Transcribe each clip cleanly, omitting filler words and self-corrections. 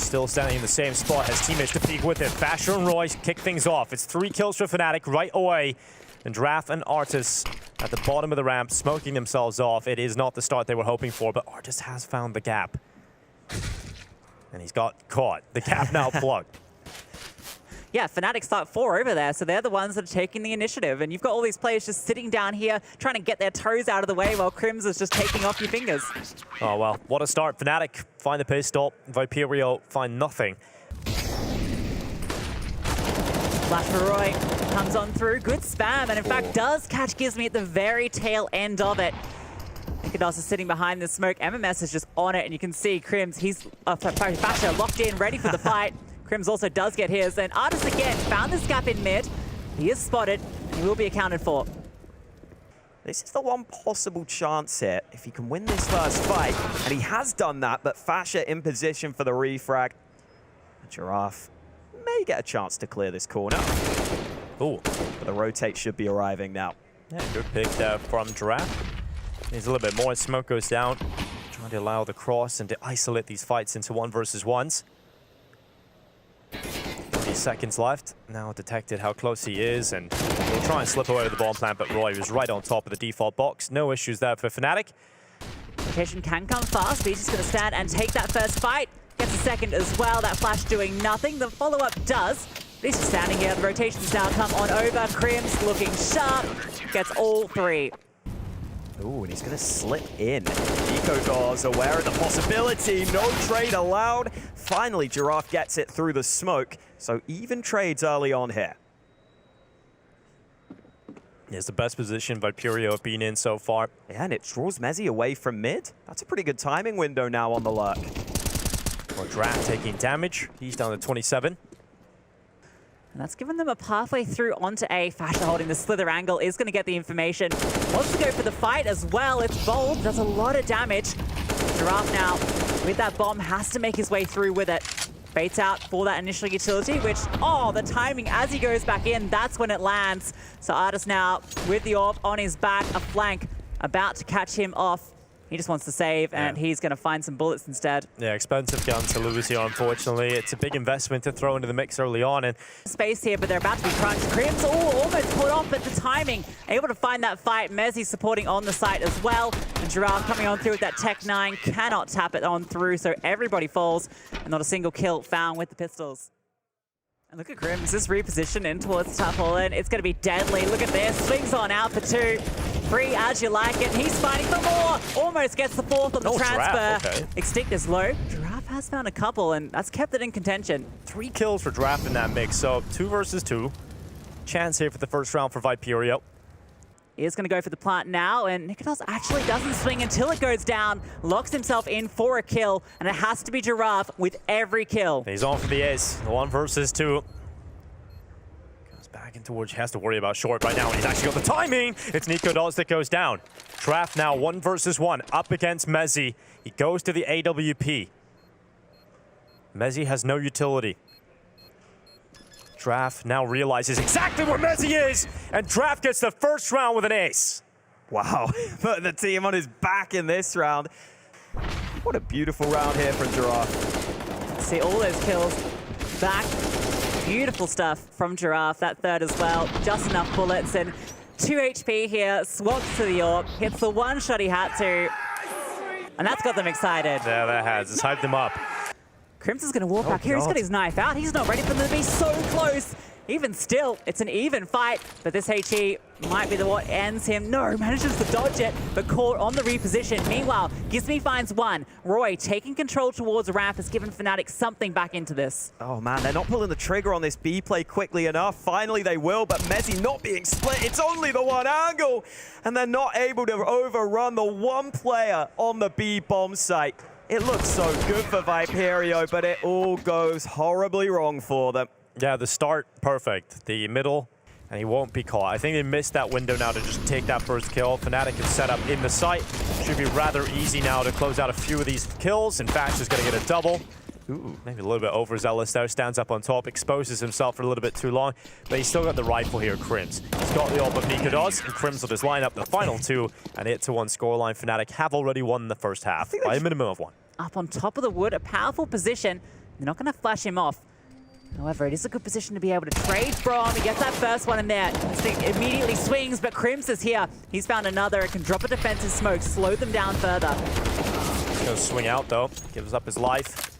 still standing in the same spot, has teammates to peek with it. Fasher and Roy kick things off. It's 3 kills for Fnatic right away. And Draft and Artis at the bottom of the ramp, smoking themselves off. It is not the start they were hoping for, but Artis has found the gap. And he's got caught. The gap now plugged. Yeah, Fnatic start 4 over there, so they're the ones that are taking the initiative. And you've got all these players just sitting down here, trying to get their toes out of the way while Crims is just taking off your fingers. Oh, well, what a start. Fnatic find the pistol. Viperio find nothing. Flash for Roy comes on through. Good spam, and in fact does catch Gizmy at the very tail end of it. Nikodos is sitting behind the smoke. MMS is just on it, and you can see Crims, he's Fasher locked in, ready for the fight. Crims also does get his, and Artis again found this gap in mid. He is spotted, and he will be accounted for. This is the one possible chance here, if he can win this first fight, and he has done that, but Fasher in position for the refrag. Giraffe may get a chance to clear this corner. Ooh, but the rotate should be arriving now. Yeah, good pick there from Giraffe. Needs a little bit more. Smoke goes down, trying to allow the cross and to isolate these fights into 1 versus 1s. 30 seconds left. Now detected how close he is, and he'll try and slip away with the bomb plant, but Roy was right on top of the default box. No issues there for Fnatic. Rotation can come fast. He's just going to stand and take that first fight. Gets a second as well. That flash doing nothing. The follow-up does. But he's just standing here. The rotations now come on over. Crims looking sharp. Gets all 3. Ooh, and he's going to slip in. Nikodos aware of the possibility. No trade allowed. Finally, Giraffe gets it through the smoke. So even trades early on here. It's the best position Viperio have been in so far. Yeah, and it draws Mezzi away from mid. That's a pretty good timing window now on the lurk. Or Draft taking damage. He's down to 27. And that's given them a pathway through onto A. Fasher holding the slither angle is going to get the information. Wants to go for the fight as well. It's bold. Does a lot of damage. Giraffe now, with that bomb, has to make his way through with it. Baits out for that initial utility, which, oh, the timing as he goes back in, that's when it lands. So Artis now, with the AWP on his back, a flank, about to catch him off. He just wants to save, and he's going to find some bullets instead. Yeah, expensive gun to lose here, unfortunately. It's a big investment to throw into the mix early on. And space here, but they're about to be crunched. Crims, almost put off, but the timing, able to find that fight. Mezzi supporting on the site as well. And Giraffe coming on through with that Tech 9, cannot tap it on through, so everybody falls. And not a single kill found with the pistols. And look at Crims, just reposition in towards the top hole, and it's going to be deadly. Look at this, swings on out for 2. Free as you like it, and he's fighting for more. Almost gets the 4th on the transfer. Okay. Extinct is low. Giraffe has found a couple, and that's kept it in contention. 3 kills for Giraffe in that mix, so 2 versus 2. Chance here for the first round for Viperio. He is going to go for the plant now, and Nikodos actually doesn't swing until it goes down. Locks himself in for a kill, and it has to be Giraffe with every kill. He's on for the ace. 1 versus 2. Goes back in towards, has to worry about short right now, and he's actually got the timing. It's Nikodos that goes down. Draft now 1 versus 1 up against Mezzi. He goes to the AWP. Mezzi has no utility. Draft now realizes exactly where Mezzi is, and Draft gets the first round with an ace. Wow, putting the team on his back in this round. What a beautiful round here from Giraffe. See all those kills back. Beautiful stuff from Giraffe, that third as well. Just enough bullets, and 2 HP here, swaps to the AWP, hits the 1 shot he had to, and that's got them excited. Yeah, that has. It's hyped them up. Crims is going to walk back here. He's got his knife out. He's not ready for them to be so close. Even still, it's an even fight, but this HE might be the what ends him. No, manages to dodge it, but caught on the reposition. Meanwhile, Gizmy finds 1. Roy taking control towards ramp has given Fnatic something back into this. Oh man, they're not pulling the trigger on this B play quickly enough. Finally they will, but Mezzi not being split. It's only the 1 angle, and they're not able to overrun the 1 player on the B bomb site. It looks so good for Viperio, but it all goes horribly wrong for them. Yeah, the start, perfect. The middle, and he won't be caught. I think they missed that window now to just take that first kill. Fnatic is set up in the site. Should be rather easy now to close out a few of these kills. In fact, he's going to get a double. Ooh, maybe a little bit overzealous there. Stands up on top, exposes himself for a little bit too long, but he's still got the rifle here, Crims. He's got the AWP of Nikodos, and Crims will just line up the final 2, and it's a 1 scoreline. Fnatic have already won the first half by a minimum of 1. Up on top of the wood, a powerful position. They're not going to flash him off. However, it is a good position to be able to trade from. He gets that first one in there. Immediately swings, but Crims is here. He's found another. Can drop a defensive smoke, slow them down further. He's going to swing out, though. Gives up his life.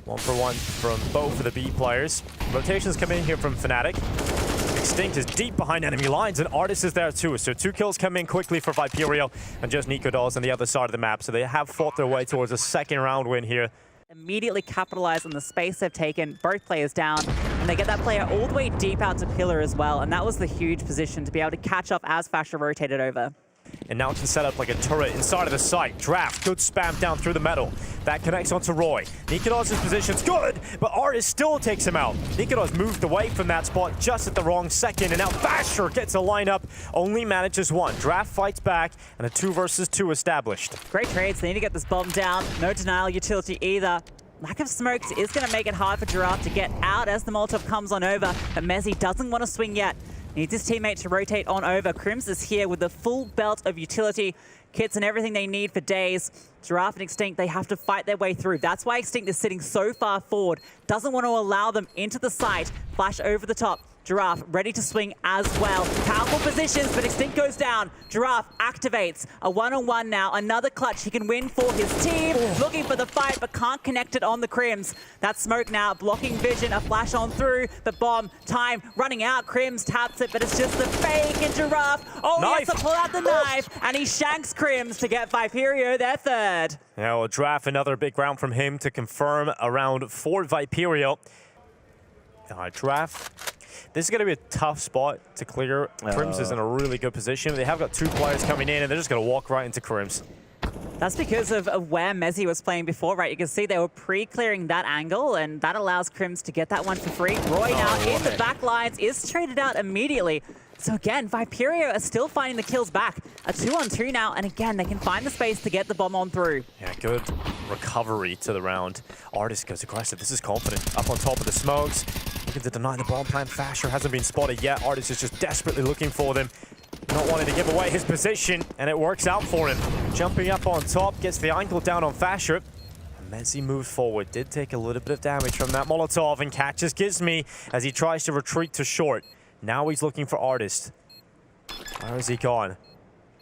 1 for 1 from both of the B players. Rotations come in here from Fnatic. Extinct is deep behind enemy lines, and Artist is there too. So 2 kills come in quickly for Viperio, and just NiKoDoz on the other side of the map. So they have fought their way towards a second round win here. Immediately capitalize on the space they've taken, both players down, and they get that player all the way deep out to pillar as well, and that was the huge position to be able to catch up as fasha rotated over. And now can set up like a turret inside of the site. Draft, good spam down through the metal. That connects onto Roy. NiKoDoz's position's good, but Artist still takes him out. NiKoDoz moved away from that spot just at the wrong second, and now fasha gets a lineup, only manages 1. Draft fights back, and a 2 versus 2 established. Great trades, they need to get this bomb down. No denial utility either. Lack of smokes is going to make it hard for Giraffe to get out as the Molotov comes on over, but Mezzi doesn't want to swing yet. Needs his teammate to rotate on over. Crims is here with the full belt of utility, kits and everything they need for days. Giraffe and Extinct, they have to fight their way through. That's why Extinct is sitting so far forward. Doesn't want to allow them into the site. Flash over the top. Giraffe ready to swing as well. Powerful positions, but Extinct goes down. Giraffe activates a 1-on-1 now. Another clutch he can win for his team. Looking for the fight, but can't connect it on the Crims. That smoke now blocking vision. A flash on through, but bomb time running out. Crims taps it, but it's just the fake. And Giraffe, oh, he has to pull out the knife, and he shanks Crims to get Viperio their 3rd. Yeah, well, Draft, another big round from him to confirm a round for Viperio. All right, Draft. This is going to be a tough spot to clear. Crims is in a really good position. They have got 2 players coming in, and they're just going to walk right into Crims. That's because of where Mezzi was playing before, right? You can see they were pre-clearing that angle, and that allows Crims to get that one for free. Roy now in the back lines is traded out immediately. So again, Viperio are still finding the kills back. A 2-on-2 now, and again, they can find the space to get the bomb on through. Yeah, good recovery to the round. Artist goes aggressive. This is confident. Up on top of the smokes. Looking to deny the bomb plan. fasha hasn't been spotted yet. Artist is just desperately looking for them. Not wanting to give away his position, and it works out for him. Jumping up on top, gets the ankle down on fasha. Mezzi moves forward. Did take a little bit of damage from that Molotov and catches Gizmi as he tries to retreat to short. Now he's looking for Artist. Where is he gone?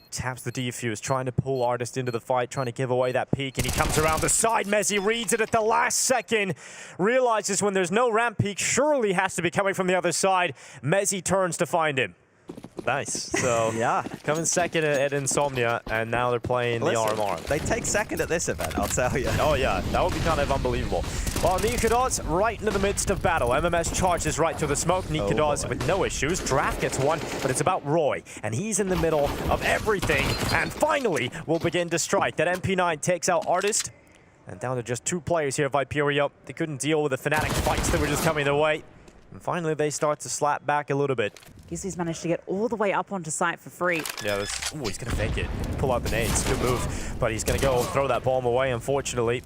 Taps the defuse, trying to pull Artist into the fight, trying to give away that peek, and he comes around the side. Mezzi reads it at the last second. Realizes when there's no ramp peek, surely has to be coming from the other side. Mezzi turns to find him. Nice. So, yeah. Coming second at Insomnia, and now they're playing the RMR. They take second at this event, I'll tell you. Oh, yeah. That would be kind of unbelievable. Well, NiKoDoz right into the midst of battle. MMS charges right to the smoke. NiKoDoz with no issues. Draft gets 1, but it's about Roy, and he's in the middle of everything, and finally will begin to strike. That MP9 takes out Artist, and down to just 2 players here, Viperio. They couldn't deal with the Fnatic fights that were just coming their way. And finally, they start to slap back a little bit. Gizmi's managed to get all the way up onto site for free. Yeah, ooh, he's going to fake it. Pull out the nades. Good move. But he's going to go throw that bomb away, unfortunately.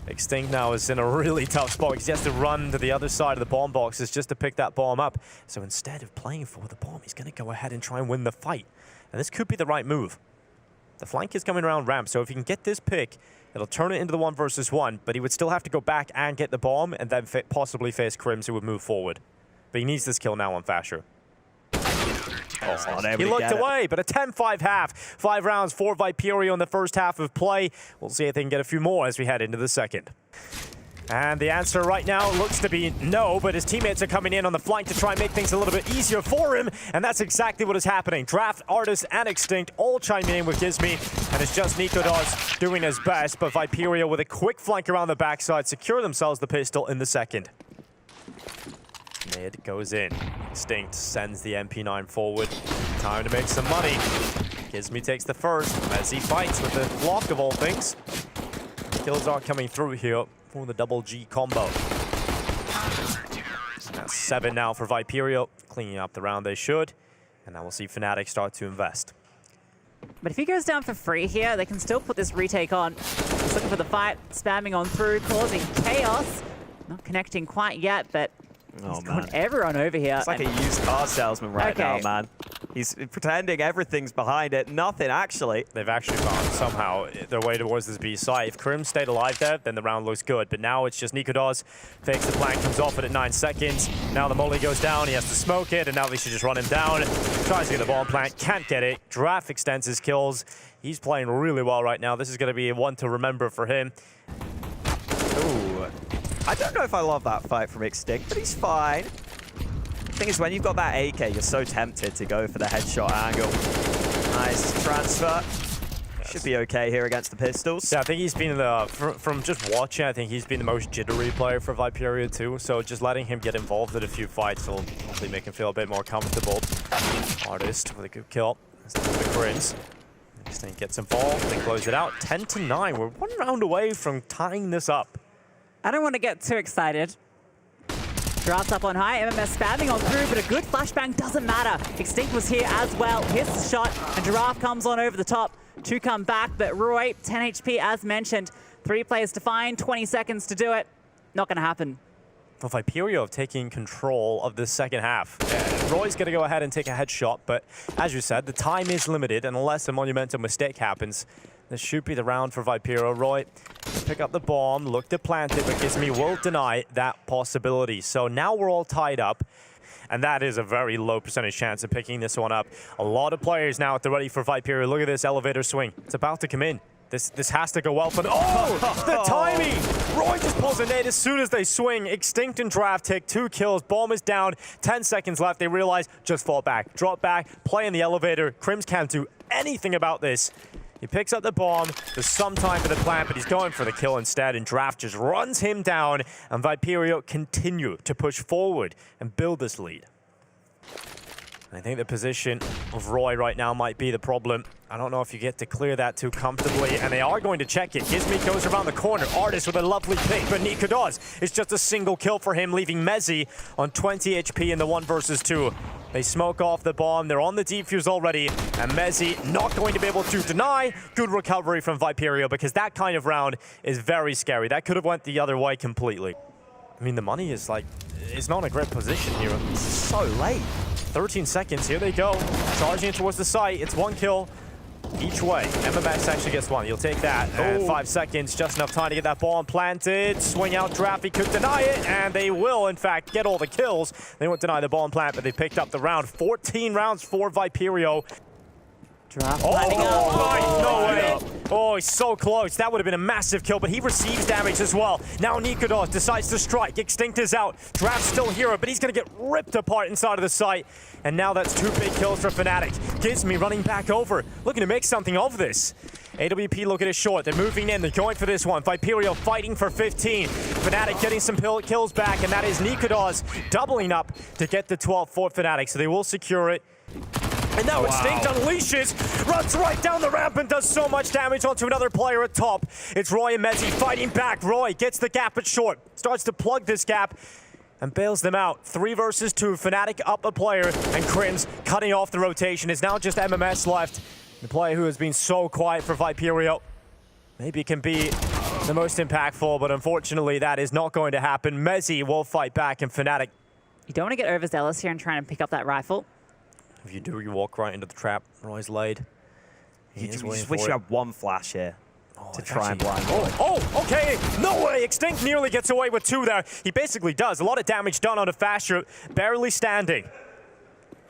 Extinct now is in a really tough spot because he has to run to the other side of the bomb boxes just to pick that bomb up. So instead of playing for the bomb, he's going to go ahead and try and win the fight. And this could be the right move. The flank is coming around ramp, so if he can get this pick, it'll turn it into the 1 versus 1, but he would still have to go back and get the bomb and then possibly face Crims, who would move forward. But he needs this kill now on fasha. He looked away, but a 10-5 half. 5 rounds for Viperio in the first half of play. We'll see if they can get a few more as we head into the second. And the answer right now looks to be no, but his teammates are coming in on the flank to try and make things a little bit easier for him, and that's exactly what is happening. Draft, Artist, and Extinct all chiming in with Gizmi, and it's just NiKoDoz doing his best, but Viperio with a quick flank around the backside secure themselves the pistol in the second. Mid goes in. Extinct sends the MP9 forward. Time to make some money. Gizmi takes the first as he fights with the block of all things. Kills are coming through here for the double G combo. That's 7 now for Viperio. Cleaning up the round they should. And now we'll see Fnatic start to invest. But if he goes down for free here, they can still put this retake on. He's looking for the fight, spamming on through, causing chaos. Not connecting quite yet, but he's got everyone over here. It's like a used car salesman right now, man. He's pretending everything's behind it. Nothing, actually. They've actually found somehow their way towards this B site. If Krim stayed alive there, then the round looks good. But now it's just nikodos. Fakes the plant, comes off it at 9 seconds. Now the molly goes down. He has to smoke it, and now they should just run him down. Tries to get the bomb plant, can't get it. Draft extends his kills. He's playing really well right now. This is going to be one to remember for him. Ooh. I don't know if I love that fight from Extinct, but he's fine. The thing is, when you've got that AK, you're so tempted to go for the headshot angle. Nice transfer. Should be okay here against the pistols. Yeah, I think he's been the, from just watching, I think he's been the most jittery player for Viperio too. So just letting him get involved in a few fights will hopefully make him feel a bit more comfortable. Artist with a good kill. That's the Crims. Next thing gets involved, they close it out. 10-9. We're one round away from tying this up. I don't want to get too excited. Drafts up on high, MMS spamming on through, but a good flashbang doesn't matter. Extinct was here as well, hits the shot, and Giraffe comes on over the top to come back, but Roy, 10 HP as mentioned. 3 players to find, 20 seconds to do it. Not going to happen. Well, Viperio taking control of the second half. Roy's going to go ahead and take a headshot, but as you said, the time is limited, and unless a monumental mistake happens, this should be the round for Viperio. Roy, pick up the bomb, look to plant it, but Gizmi will deny that possibility. So now we're all tied up, and that is a very low percentage chance of picking this one up. A lot of players now at the ready for Viperio. Look at this elevator swing. It's about to come in. This has to go well for the... Oh! The timing! Roy just pulls a nade as soon as they swing. Extinct and Draft take 2 kills. Bomb is down. 10 seconds left. They realize just fall back. Drop back. Play in the elevator. Crims can't do anything about this. He picks up the bomb. There's some time for the plant, but he's going for the kill instead, and Draft just runs him down, and Viperio continue to push forward and build this lead. I think the position of Roy right now might be the problem. I don't know if you get to clear that too comfortably, and they are going to check it. Gizmi goes around the corner. Artist with a lovely pick, but nikodos. It's just a single kill for him, leaving Mezzi on 20 HP in the 1 versus 2. They smoke off the bomb. They're on the defuse already, and Mezzi not going to be able to deny. Good recovery from Viperio, because that kind of round is very scary. That could have went the other way completely. I mean, the money is like, it's not in a great position here. It's so late. 13 seconds, here they go. Charging it towards the site. It's 1 kill each way. MMX actually gets 1. You'll take that. And 5 seconds, just enough time to get that bomb planted. Swing out Draft, he could deny it, and they will, in fact, get all the kills. They won't deny the bomb plant, but they picked up the round. 14 rounds for Viperio. Draft Oh, no way. Oh, he's so close. That would have been a massive kill, but he receives damage as well. Now nikodos decides to strike. Extinct is out. Draft's still hero, but he's going to get ripped apart inside of the site. And now that's 2 big kills for Fnatic. Gizmi running back over, looking to make something of this. AWP look at his short. They're moving in. They're going for this one. Viperio fighting for 15. Fnatic getting some kills back, and that is nikodos doubling up to get the 12 for Fnatic. So they will secure it. And now Extinct unleashes, runs right down the ramp and does so much damage onto another player at top. It's Roy and Mezzi fighting back. Roy gets the gap at short, starts to plug this gap and bails them out. 3 versus 2, Fnatic up a player, and Crims cutting off the rotation. It's now just MMS left. The player who has been so quiet for Viperio maybe can be the most impactful, but unfortunately that is not going to happen. Mezzi will fight back, and Fnatic. You don't want to get overzealous here and try and pick up that rifle. If you do, you walk right into the trap. Roy's laid. You just wish you had 1 flash here to try and blind. Oh, okay. No way. Extinct nearly gets away with 2 there. He basically does. A lot of damage done on a Fasher, barely standing.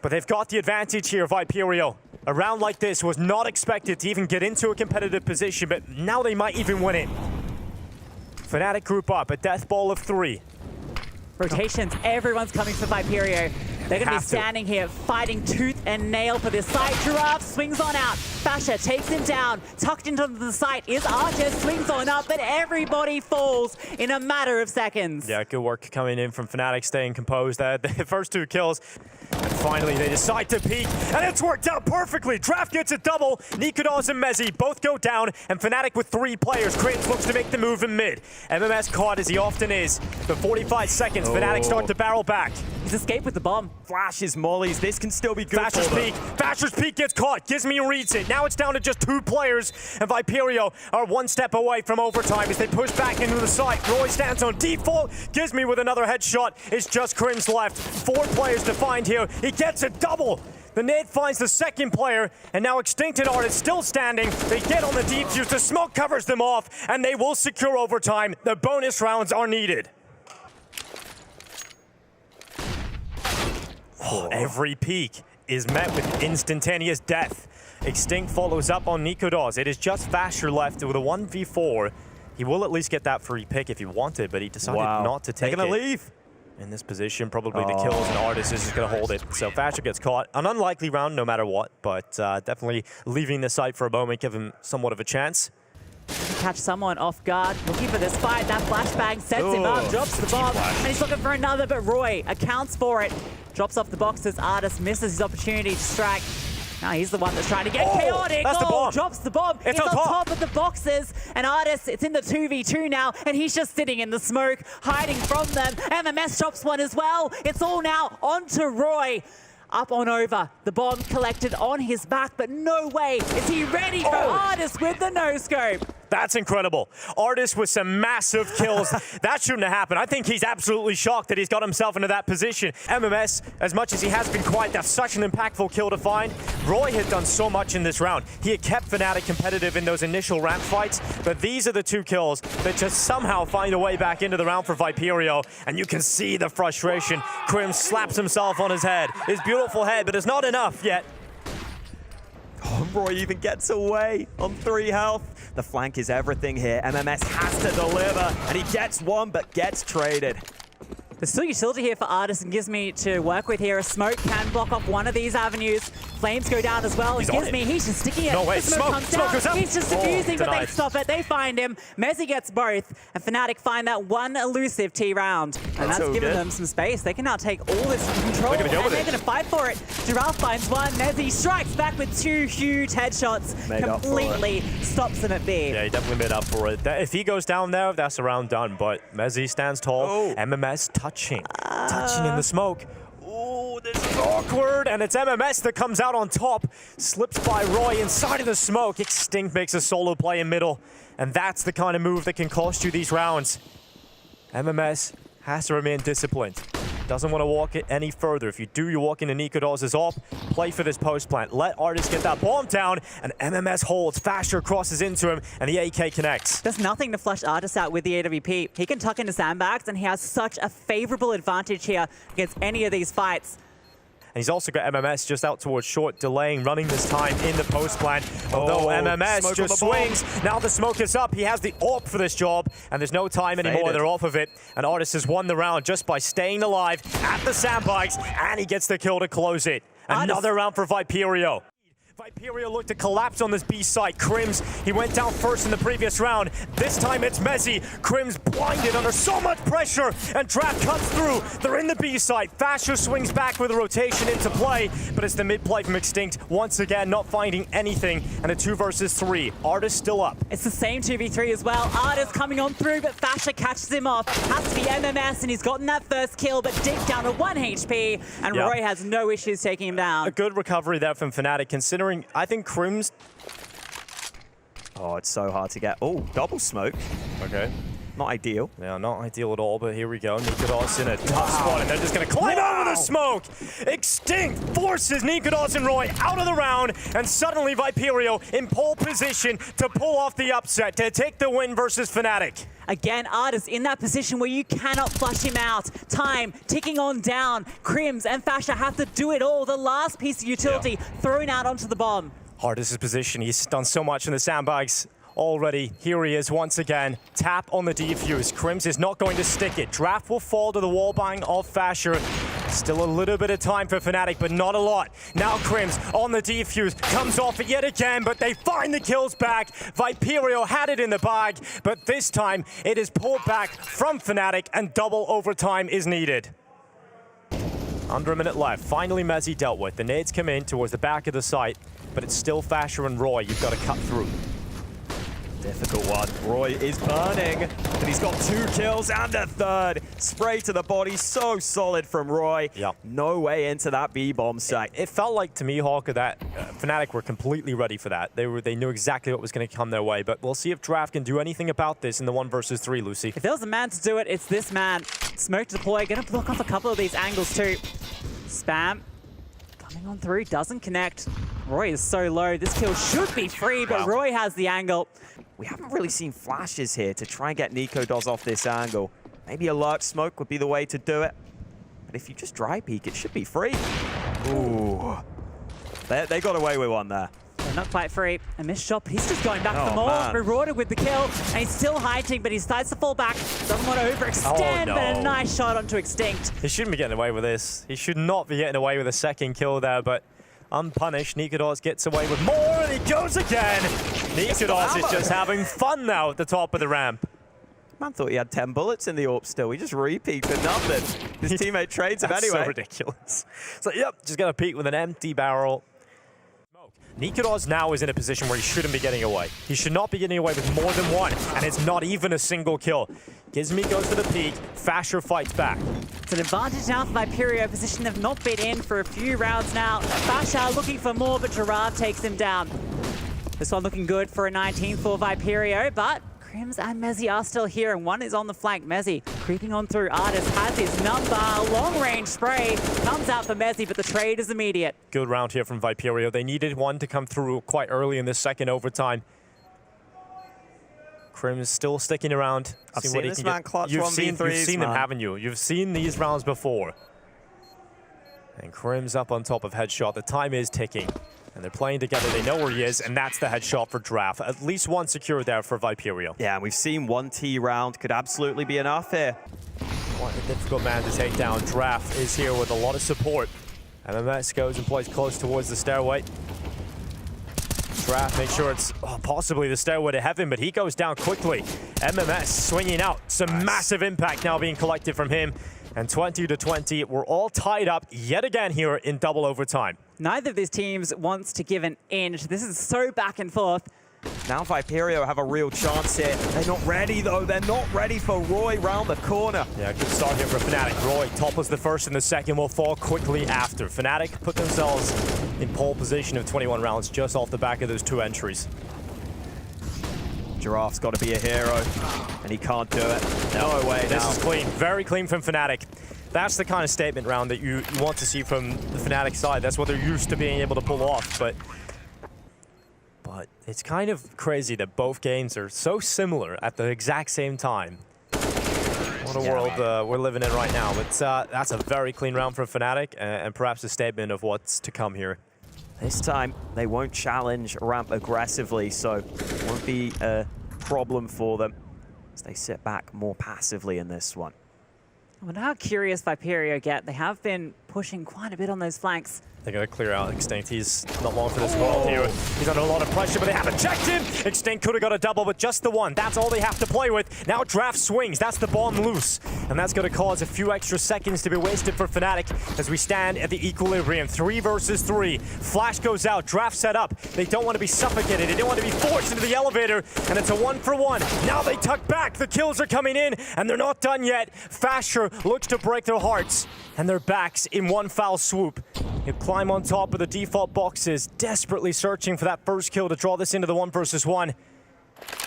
But they've got the advantage here, Viperio. A round like this was not expected to even get into a competitive position, but now they might even win it. Fnatic group up, a death ball of 3. Rotations, everyone's coming for Viperio. They're going to be standing here fighting tooth and nail for this site. Giraffe swings on out. Fasher takes him down. Tucked into the site is Archer, swings on up, but everybody falls in a matter of seconds. Yeah, good work coming in from Fnatic, staying composed there. The first 2 kills. And finally, they decide to peek, and it's worked out perfectly. Draft gets a double. nikodos and Mezzi both go down, and Fnatic with 3 players. Kratos looks to make the move in mid. MMS caught as he often is. For 45 seconds, Fnatic start to barrel back. He's escaped with the bomb. Flashes, mollies, this can still be good. Fasher's peek. Fasher's peek gets caught. Gizmi reads it. Now it's down to just 2 players, and Viperio are 1 step away from overtime as they push back into the site. Roy stands on default. Gizmi with another headshot. It's just Crims left. 4 players to find here. He gets a double. The nade finds the second player, and now Extinct and Art is still standing. They get on the defuse, the smoke covers them off, and they will secure overtime. The bonus rounds are needed. Oh, every peek is met with instantaneous death. Extinct follows up on Nikodos. It is just Fasher left with a 1v4. He will at least get that free pick if he wanted, but he decided not to take it. They're gonna leave. In this position, probably the kills, and Artis is just going to hold it. So Fasher gets caught. An unlikely round no matter what, but definitely leaving the site for a moment, give him somewhat of a chance. Catch someone off guard, looking for this fight. That flashbang sets him up, drops the bomb, and he's looking for another, but Roy accounts for it. Drops off the boxes, Artis misses his opportunity to strike. Now he's the one that's trying to get chaotic. That's the bomb. Drops the bomb. It's on on top of the boxes. And Artis, it's in the 2v2 now, and he's just sitting in the smoke, hiding from them. MMS drops one as well. It's all now onto Roy. Up on over. The bomb collected on his back, but no way is he ready for Artis with the no-scope. That's incredible. Artis with some massive kills. That shouldn't have happened. I think he's absolutely shocked that he's got himself into that position. MMS, as much as he has been quiet, that's such an impactful kill to find. Roy had done so much in this round. He had kept Fnatic competitive in those initial ramp fights, but these are the two kills that just somehow find a way back into the round for Viperio, and you can see the frustration. Krim slaps himself on his head, his beautiful head, but it's not enough yet. Oh, Roy even gets away on 3 health. The flank is everything here. MMS has to deliver, and he gets one, but gets traded. There's still utility here for Artis and Gizme to work with here. A smoke can block off one of these avenues. Flames go down as well. And Gizme, he's just sticking it. No way. The smoke comes down. Goes up. He's just defusing, but they denied. stop it. They find him. Mezzi gets both. And Fnatic find that one elusive T round. And that's given them some space. They can now take all this control. And they're going to fight for it. Giraffe finds one. Mezzi strikes back with 2 huge headshots. Completely stops them at B. Yeah, he definitely made up for it. If he goes down there, that's a round done. But Mezzi stands tall. MMS touching in the smoke. Oh, this is awkward, and it's MMS that comes out on top. Slips by Roy inside of the smoke. Extinct makes a solo play in middle, and that's the kind of move that can cost you these rounds. MMS has to remain disciplined. Doesn't want to walk it any further. If you do, you walk into Nikodos' op. Play for this post plant. Let Artis get that bomb down, and MMS holds. Fasher crosses into him, and the AK connects. There's nothing to flush Artis out with the AWP. He can tuck into sandbags, and he has such a favorable advantage here against any of these fights. And he's also got MMS just out towards short, delaying, running this time in the post plant. Although MMS just swings. Now the smoke is up. He has the AWP for this job, and there's no time anymore. They're off of it. And Artis has won the round just by staying alive at the sandbags, and he gets the kill to close it. Another round for Viperio. Viperio looked to collapse on this B site. Krims, he went down first in the previous round. This time it's Mezzi. Krims blinded under so much pressure, and Draft comes through. They're in the B site. Fasher swings back with a rotation into play, but it's the mid play from Extinct. Once again, not finding anything, and a 2 versus 3. Artis still up. It's the same 2v3 as well. Artis coming on through, but Fasher catches him off. Has to be MMS, and he's gotten that first kill, but Dick down to 1 HP, and Roy has no issues taking him down. A good recovery there from Fnatic, considering I think Krims... Oh, it's so hard to get. Oh, double smoke. Okay. Not ideal. Yeah, not ideal at all, but here we go. Nikodos in a tough spot, and they're just going to climb out of the smoke. Extinct forces Nikodos and Roy out of the round, and suddenly Viperio in pole position to pull off the upset, to take the win versus Fnatic. Again, Artis in that position where you cannot flush him out. Time ticking on down. Krims and Fasher have to do it all. The last piece of utility thrown out onto the bomb. Artis' position, he's done so much in the sandbags already. Here he is once again. Tap on the defuse. Krims is not going to stick it. Draft will fall to the wallbang of Fasher. Still a little bit of time for Fnatic, but not a lot. Now Krims on the defuse, comes off it yet again, but they find the kills back. Viperio had it in the bag, but this time it is pulled back from Fnatic, and double overtime is needed. Under a minute left. Finally Mezzi dealt with. The nades come in towards the back of the site, but it's still Fasher and Roy you've got to cut through. Difficult one. Roy is burning, and he's got 2 kills and a 3rd. Spray to the body, so solid from Roy. Yep. No way into that B-bomb site. It felt like to me, Hawker, that Fnatic were completely ready for that. They knew exactly what was going to come their way, but we'll see if Draft can do anything about this in the 1 versus 3, Lucy. If there was a man to do it, it's this man. Smoke to deploy, gonna block off a couple of these angles too. Spam. Coming on through, doesn't connect. Roy is so low. This kill should be free, but Roy has the angle. We haven't really seen flashes here to try and get Nico off this angle. Maybe a lurk smoke would be the way to do it. But if you just dry peek, it should be free. Ooh. They got away with one there. Not quite free. A missed shot, but he's just going back for Oh, more. man. Rewarded with the kill, and he's still hiding, but he decides to fall back. Doesn't want to overextend, Oh, but a no. nice shot onto Extinct. He shouldn't be getting away with this. He should not be getting away with a second kill there, but unpunished, Nikodos gets away with more, and he goes again. Nikodos is just having fun now at the top of the ramp. Man thought he had 10 bullets in the AWP still. He just repeats for nothing. His teammate trades him That's anyway. so ridiculous. So, yep, just gonna peek with an empty barrel. Nikodos now is in a position where he shouldn't be getting away. He should not be getting away with more than one, and it's not even a single kill. Gizmi goes for the peek, Fasher fights back. It's an advantage now for Viperio, a position they've not been in for a few rounds now. Fasha looking for more, but Giraffe takes him down. This one looking good for a 19 for Viperio, but Crims and Mezzi are still here, and one is on the flank. Mezzi creeping on through. Artis has his number. Long-range spray comes out for Mezzi, but the trade is immediate. Good round here from Viperio. They needed one to come through quite early in this second overtime. Crims still sticking around. I've seeing seen what he this can man get. clutch You've 1v3s, seen them, man. haven't you? You've seen these rounds before. And Crims up on top of headshot. The time is ticking. And they're playing together. They know where he is, and that's the headshot for Draft. At least one secure there for Viperio. Yeah, and we've seen one T round. Could absolutely be enough here. What a difficult man to take down. Draft is here with a lot of support. MMS goes and plays close towards the stairway. Draft makes sure it's possibly the stairway to heaven, but he goes down quickly. MMS swinging out. Some massive impact now being collected from him. And 20-20, we're all tied up yet again here in double overtime. Neither of these teams wants to give an inch. This is so back and forth. Now Viperio have a real chance here. They're not ready, though. They're not ready for Roy round the corner. Yeah, good start here for Fnatic. Roy topples the first and the second will fall quickly after. Fnatic put themselves in pole position of 21 rounds just off the back of those two entries. Giraffe's got to be a hero, and he can't do it. No way now. This is clean, very clean from Fnatic. That's the kind of statement round that you want to see from the Fnatic side. That's what they're used to being able to pull off, but it's kind of crazy that both games are so similar at the exact same time. What a world we're living in right now. But that's a very clean round for Fnatic, and perhaps a statement of what's to come here. This time, they won't challenge ramp aggressively, so it won't be a problem for them as they sit back more passively in this one. I wonder how curious Viperio get. They have been pushing quite a bit on those flanks. They gotta clear out Extinct. He's not long for this world here. He's under a lot of pressure, but they haven't checked him. Extinct could have got a double, but just the one. That's all they have to play with. Now Draft swings. That's the bomb loose. And that's gonna cause a few extra seconds to be wasted for Fnatic as we stand at the equilibrium. 3 versus 3. Flash goes out. Draft set up. They don't want to be suffocated. They don't want to be forced into the elevator. And it's a 1-for-1. Now they tuck back. The kills are coming in, and they're not done yet. Fasher looks to break their hearts and their backs in one foul swoop. He'll climb on top of the default boxes, desperately searching for that first kill to draw this into the 1 versus 1.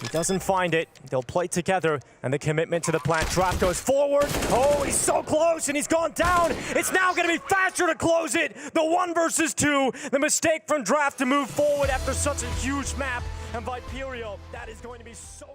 He doesn't find it. They'll play together, and the commitment to the plant. Draft goes forward. Oh, he's so close, and he's gone down. It's now going to be Fasher to close it. The 1 versus 2. The mistake from Draft to move forward after such a huge map. And Viperio, that is going to be so